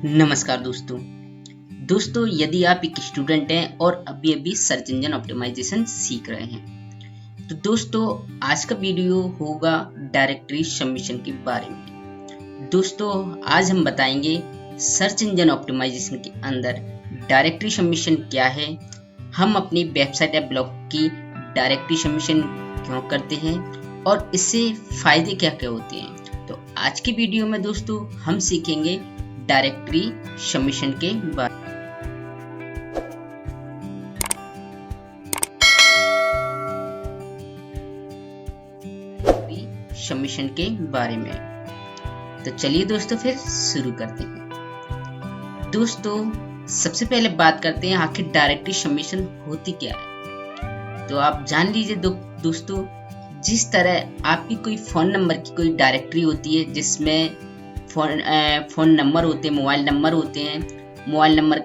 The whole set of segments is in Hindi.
नमस्कार दोस्तों यदि आप एक स्टूडेंट हैं और अभी अभी सर्च इंजन ऑप्टिमाइजेशन सीख रहे हैं तो दोस्तों आज का वीडियो होगा डायरेक्टरी सबमिशन के बारे में। दोस्तों आज हम बताएंगे सर्च इंजन ऑप्टिमाइजेशन के अंदर डायरेक्टरी सबमिशन क्या है, हम अपनी वेबसाइट या ब्लॉग की डायरेक्टरी सबमिशन क्यों करते हैं और इससे फायदे क्या क्या होते हैं। तो आज की वीडियो में दोस्तों हम सीखेंगे डायरेक्टरी सबमिशन के बारे सबमिशन के बारे में। तो चलिए दोस्तों फिर शुरू करते हैं। दोस्तों सबसे पहले बात करते हैं आखिर डायरेक्टरी सबमिशन होती क्या है। तो आप जान लीजिए दोस्तों, जिस तरह आपकी कोई फ़ोन नंबर की कोई डायरेक्टरी होती है जिसमें फ़ोन नंबर होते हैं, मोबाइल नंबर होते हैं, मोबाइल नंबर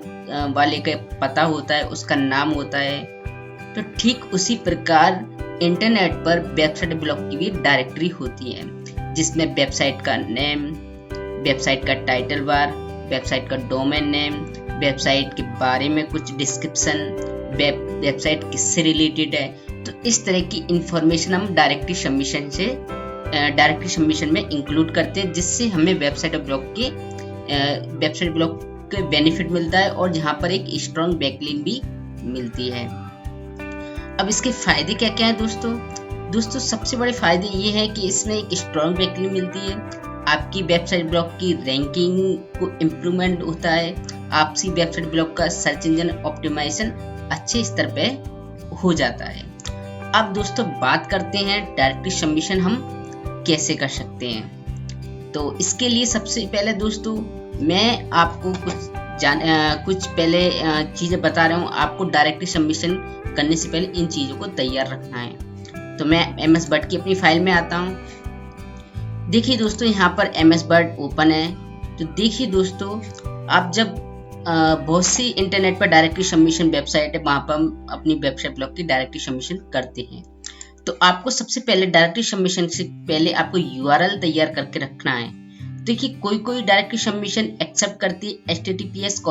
वाले का पता होता है, उसका नाम होता है, तो ठीक उसी प्रकार इंटरनेट पर वेबसाइट ब्लॉग की भी डायरेक्टरी होती है जिसमें वेबसाइट का नेम, वेबसाइट का टाइटल बार, वेबसाइट का डोमेन नेम, वेबसाइट के बारे में कुछ डिस्क्रिप्शन, वेबसाइट किससे रिलेटेड है। तो इस तरह की इंफॉर्मेशन हम डायरेक्टरी सबमिशन में इंक्लूड करते हैं, जिससे हमें वेबसाइट ब्लॉग के बेनिफिट मिलता है और जहां पर एक स्ट्रॉन्ग बैकलिंक भी मिलती है। अब इसके फायदे क्या क्या है दोस्तों सबसे बड़े फायदे ये है कि इसमें एक स्ट्रॉन्ग बैकलिंक मिलती है, आपकी वेबसाइट ब्लॉग की रैंकिंग को इम्प्रूवमेंट होता है, आपसी वेबसाइट ब्लॉग का सर्च इंजन ऑप्टिमाइजेशन अच्छे स्तर पे हो जाता है। अब दोस्तों बात करते हैं डायरेक्टरी सबमिशन हम कैसे कर सकते हैं। तो इसके लिए सबसे पहले दोस्तों मैं आपको कुछ पहले चीज़ें बता रहा हूँ। आपको डायरेक्टरी सबमिशन करने से पहले इन चीज़ों को तैयार रखना है। तो मैं MS वर्ड की अपनी फाइल में आता हूँ। देखिए दोस्तों यहाँ पर MS वर्ड ओपन है। तो देखिए दोस्तों, आप जब बहुत सी इंटरनेट पर डायरेक्टरी सबमिशन वेबसाइट है, वहाँ पर हम अपनी वेबसाइट ब्लॉग की डायरेक्टरी सबमिशन करते हैं। तो आपको सबसे पहले डायरेक्टरी सबमिशन से पहले आपको URL तैयार करके रखना है। देखिए कोई डायरेक्टरी सबमिशन एक्सेप्ट करती है https://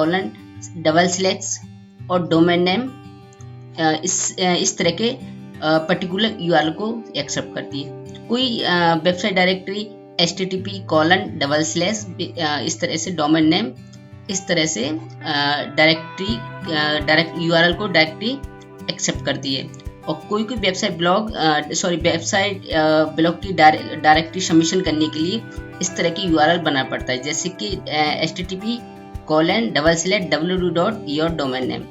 और डोमेन नेम, इस तरह के पर्टिकुलर URL को एक्सेप्ट करती है। कोई वेबसाइट डायरेक्टरी http:// इस तरह से डोमेन नेम, इस तरह से डायरेक्ट URL को डायरेक्टली एक्सेप्ट करती है। और कोई वेबसाइट ब्लॉग की डायरेक्टरी सबमिशन करने के लिए इस तरह की URL बनाना पड़ता है, जैसे कि http://www.yourdomain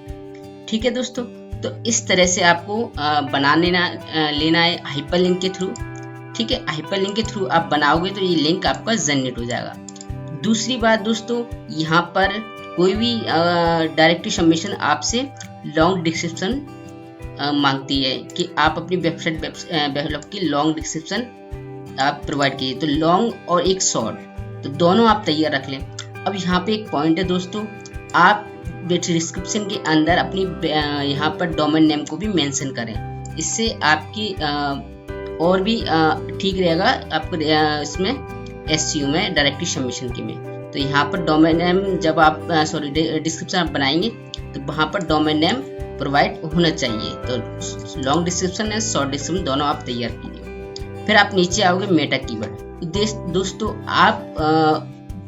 ठीक है दोस्तों। तो इस तरह से आपको लेना है हाइपरलिंक के थ्रू। ठीक है, हाइपरलिंक के थ्रू आप बनाओगे तो ये लिंक आपका जनरेट हो जाएगा। दूसरी बात दोस्तों, यहाँ पर कोई भी डायरेक्टरी सबमिशन आपसे लॉन्ग डिस्क्रिप्शन मांगती है कि आप अपनी वेबसाइट ब्लॉग की लॉन्ग डिस्क्रिप्शन आप प्रोवाइड कीजिए। तो लॉन्ग और एक शॉर्ट, तो दोनों आप तैयार रख लें। अब यहाँ पे एक पॉइंट है दोस्तों, आप डिस्क्रिप्शन के अंदर अपनी यहाँ पर डोमेन नेम को भी मेंशन करें, इससे आपकी और भी ठीक रहेगा आपको इसमें SEO में डायरेक्टरी सबमिशन की में। तो यहाँ पर डोमेन नेम जब आप डिस्क्रिप्शन आप बनाएंगे तो वहाँ पर डोमेन नेम प्रोवाइड होना चाहिए। तो लॉन्ग डिस्क्रिप्शन है, शॉर्ट डिस्क्रिप्शन दोनों आप तैयार कीजिए। फिर आप नीचे आओगे मेटा कीवर्ड। दोस्तों आप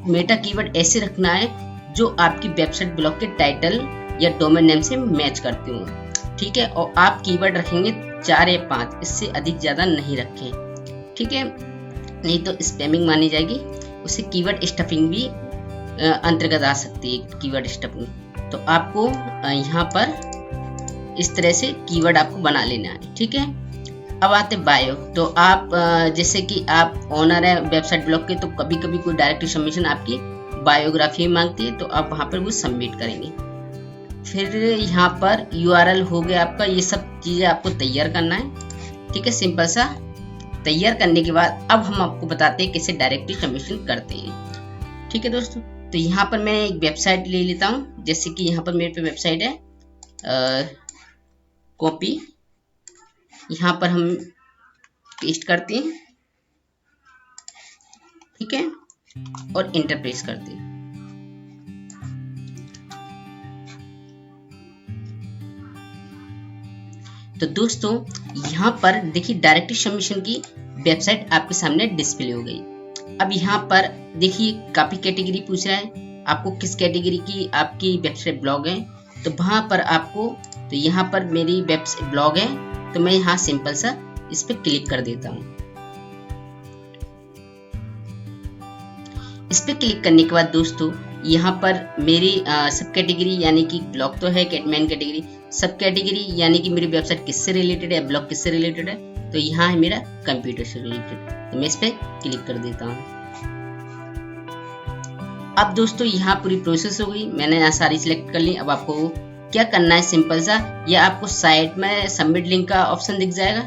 मेटा कीवर्ड ऐसे रखना है जो आपकी वेबसाइट ब्लॉग के टाइटल या डोमेन नेम से मैच करते हो। ठीक है, और आप कीवर्ड रखेंगे 4 या 5, इससे अधिक ज़्यादा नहीं रखें। ठीक है, नहीं तो स्पैमिंग मानी जाएगी। उसे कीवर्ड स्टफिंग भी अंतर्गत आ सकती है, कीवर्ड स्टफिंग। तो आपको यहाँ पर इस तरह से कीवर्ड आपको बना लेना है। ठीक है, अब आते बायो। तो आप जैसे कि आप ओनर है वेबसाइट ब्लॉग के, तो कभी कभी कोई डायरेक्टरी सबमिशन आपकी बायोग्राफी मांगती है, तो आप वहाँ पर वो सबमिट करेंगे। फिर यहाँ पर URL हो गया आपका, ये सब चीज़ें आपको तैयार करना है। ठीक है, सिंपल सा तैयार करने के बाद अब हम आपको बताते हैं कैसे डायरेक्टरी सबमिशन करते हैं। ठीक है दोस्तों, तो यहाँ पर मैं एक वेबसाइट ले लेता हूँ, जैसे कि यहाँ पर मेरे पे वेबसाइट है कॉपी, यहाँ पर हम पेस्ट करते हैं। ठीक है, और इंटर प्रेस करते हैं। तो दोस्तों यहाँ पर देखिए डायरेक्टरी सबमिशन की वेबसाइट आपके सामने डिस्प्ले हो गई। अब यहाँ पर देखिए काफी कैटेगरी पूछ रहा है, आपको किस कैटेगरी की आपकी वेबसाइट ब्लॉग है। तो वहां पर आपको, तो यहाँ पर मेरी वेबसाइट ब्लॉग है, तो मैं यहाँ सिंपल सा इस पर क्लिक कर देता हूँ। इस पर क्लिक करने के बाद दोस्तों यहाँ पर मेरी सब कैटेगरी यानी कि ब्लॉग तो है मेन कैटेगरी, सब कैटेगरी यानी कि मेरी वेबसाइट किससे रिलेटेड है, ब्लॉग किससे रिलेटेड है, तो यहाँ है मेरा कंप्यूटर से रिलेटेड। तो मैं इस पर क्लिक कर देता हूँ। अब दोस्तों यहाँ पूरी प्रोसेस हो गई, मैंने यहाँ सारी सिलेक्ट कर ली। अब आपको क्या करना है, सिंपल सा, या आपको साइट में सबमिट लिंक का ऑप्शन दिख जाएगा,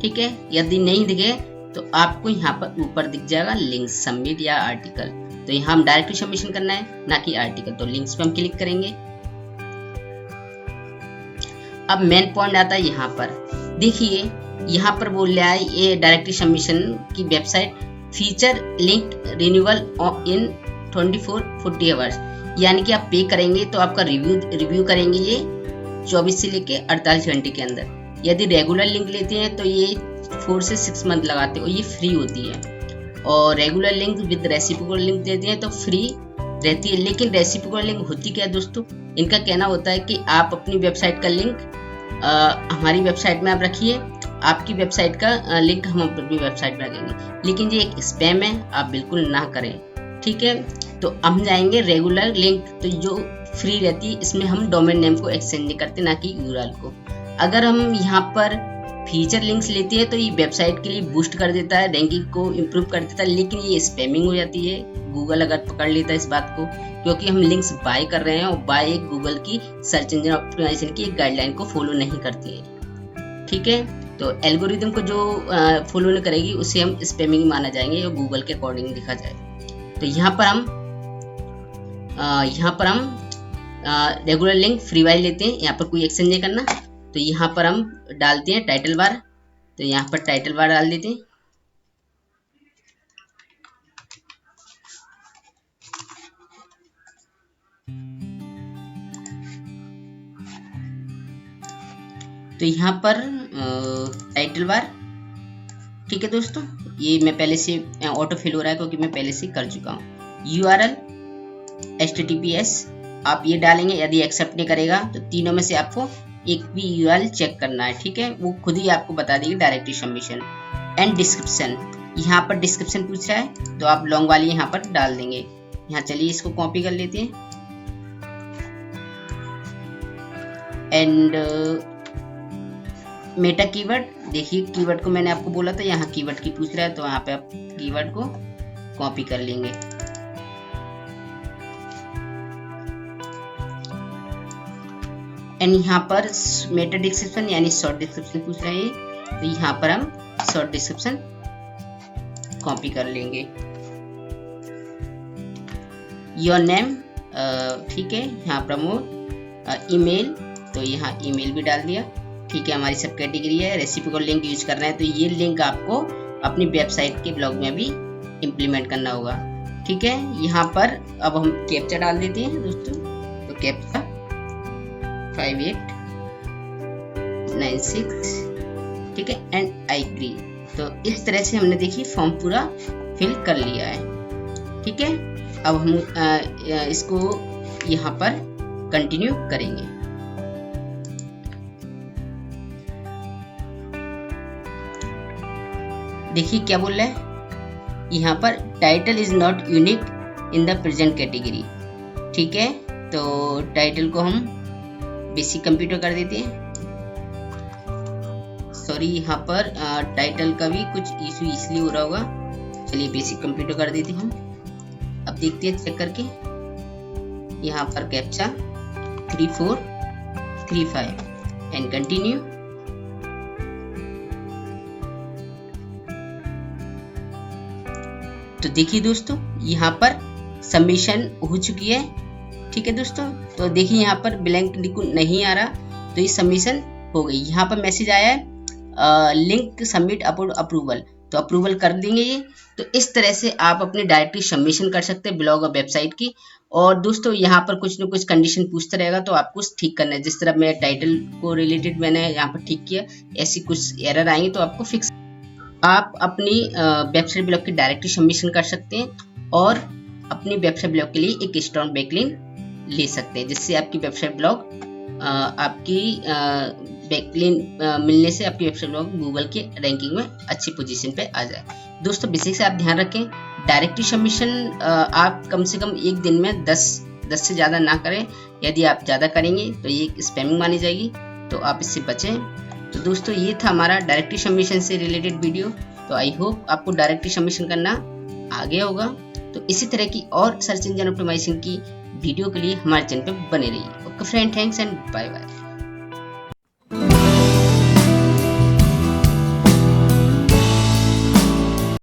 ठीक है। यदि नहीं दिखे तो आपको यहाँ पर ऊपर दिख जाएगा लिंक सबमिट या आर्टिकल। तो यहाँ हम डायरेक्टली सबमिशन करना है, ना कि आर्टिकल। तो लिंक्स पे हम क्लिक करेंगे। अब मेन पॉइंट आता है यहाँ पर, देखिए यहाँ पर बोल रहा है ये डायरेक्टरी सबमिशन की वेबसाइट फीचर लिंक रिन्यूअल इन 24-40 आवर्स, यानी कि आप पे करेंगे तो आपका रिव्यू करेंगे ये 24 से लेके 48 घंटे के अंदर। यदि रेगुलर लिंक लेते हैं तो ये 4 से 6 मंथ लगाते हैं और ये फ्री होती है। और regular link with reciprocal link देते हैं तो फ्री रहती है। लेकिन रेसिप्रोकल लिंक होती क्या है दोस्तों, इनका कहना होता है कि आप अपनी वेबसाइट का लिंक हमारी वेबसाइट में आप रखिए, आपकी वेबसाइट का लिंक हम अपनी वेबसाइट में रखेंगे। लेकिन ये एक स्पैम है, आप बिल्कुल ना करें, ठीक है। तो हम जाएंगे रेगुलर लिंक, तो जो फ्री रहती है इसमें हम डोमेन नेम को एक्सचेंज नहीं करते, ना कि यूआरएल को। अगर हम यहाँ पर फीचर लिंक्स लेते हैं तो ये वेबसाइट के लिए बूस्ट कर देता है, रैंकिंग को इम्प्रूव कर देता है, लेकिन ये स्पैमिंग हो जाती है। गूगल अगर पकड़ लेता है इस बात को, क्योंकि हम लिंक्स बाय कर रहे हैं और बाय गूगल की सर्च इंजन ऑप्टिमाइजेशन की एक गाइडलाइन को फॉलो नहीं करती है, ठीक है। तो एल्गोरिदम को जो फॉलो नहीं करेगी उसे हम स्पैमिंग माना जाएंगे और गूगल के अकॉर्डिंग लिखा जाए। तो यहाँ पर हम रेगुलर लिंक फ्री वाली लेते हैं, यहाँ पर कोई एक्सचेंज नहीं करना। तो यहाँ पर हम डालते हैं टाइटल बार, तो यहाँ पर टाइटल बार डाल देते हैं। तो यहाँ पर टाइटल बार, ठीक है दोस्तों। ये मैं पहले से ऑटो फिल हो रहा है क्योंकि मैं पहले से कर चुका हूँ। यूआरएल HTTPS आप ये डालेंगे, यदि एक्सेप्ट नहीं करेगा तो तीनों में से आपको एक भी यूआरएल चेक करना है, ठीक है। वो खुद ही आपको बता देगी डायरेक्टरी सबमिशन। एंड डिस्क्रिप्शन, यहाँ पर डिस्क्रिप्शन पूछ रहा है तो आप लॉन्ग वाली यहाँ पर डाल देंगे। यहाँ चलिए इसको कॉपी कर लेते हैं। एंड मेटा कीवर्ड, देखिए कीवर्ड को मैंने आपको बोला था, यहाँ कीवर्ड की पूछ रहा है तो यहाँ पे आप कीवर्ड को कॉपी कर लेंगे। एंड यहाँ पर मेटा डिस्क्रिप्शन यानी शॉर्ट डिस्क्रिप्शन पूछ रहे हैं, तो यहाँ पर हम शॉर्ट डिस्क्रिप्शन कॉपी कर लेंगे। योर नेम, ठीक है। यहाँ प्रमोट ईमेल, तो यहाँ ईमेल भी डाल दिया, ठीक है। हमारी सब कैटेगरी है, रेसिप्रोकल लिंक यूज करना है, तो ये लिंक आपको अपनी वेबसाइट के ब्लॉग में भी इम्प्लीमेंट करना होगा, ठीक है। यहाँ पर अब हम कैप्चा डाल देते हैं दोस्तों, तो कैप्चा 5896, ठीक है। And I agree. तो इस तरह से हमने देखिए फॉर्म पूरा फिल कर लिया है, ठीक है। अब हम इसको यहाँ पर कंटिन्यू करेंगे। देखिए क्या बोल रहा है यहाँ पर, title is not unique in the present category, ठीक है। तो टाइटल को हम बेसिक कंप्यूटर कर देते हैं। सॉरी, यहाँ पर टाइटल का भी कुछ इशू इसलिए हो रहा होगा, चलिए बेसिक कंप्यूटर कर देते हैं हम। अब देखते हैं चेक करके, यहाँ पर कैप्चा 3435 एंड कंटिन्यू। तो देखिए दोस्तों यहाँ पर सबमिशन हो चुकी है, ठीक है दोस्तों। तो देखिए यहाँ पर ब्लैंक नहीं आ रहा, तो ये सबमिशन हो गई। यहाँ पर मैसेज आया है लिंक सबमिट अप्रूवल, तो अप्रूवल कर देंगे ये। तो इस तरह से आप अपनी डायरेक्टरी सबमिशन कर सकते हैं ब्लॉग और वेबसाइट की। और दोस्तों यहाँ पर कुछ न कुछ कंडीशन पूछता रहेगा, तो आपको ठीक करना है। जिस तरह मैं टाइटल को रिलेटेड मैंने यहाँ पर ठीक किया, ऐसी कुछ एरर आएंगे तो आपको फिक्स। आप अपनी वेबसाइट ब्लॉग की डायरेक्टरी सबमिशन कर सकते हैं और अपनी वेबसाइट ब्लॉग के लिए एक स्ट्रॉन्ग बैकलिंक ले सकते हैं, जिससे आपकी वेबसाइट ब्लॉग आपकी बैकलिंक मिलने से आपकी वेबसाइट ब्लॉग गूगल के रैंकिंग में अच्छी पोजीशन पे आ जाए। दोस्तों बेसिक से आप ध्यान रखें, डायरेक्टरी सबमिशन आप कम से कम एक दिन में 10 से ज़्यादा ना करें। यदि आप ज़्यादा करेंगे तो ये स्पैमिंग मानी जाएगी, तो आप इससे बचें। तो दोस्तों ये था हमारा डायरेक्टरी सबमिशन से रिलेटेड वीडियो। तो आई होप आपको डायरेक्टरी सबमिशन करना आ गया होगा। तो इसी तरह की और सर्च इंजन ऑप्टिमाइजेशन की वीडियो के लिए हमारे चैनल पर बने रहिए। Okay friend, thanks and bye bye.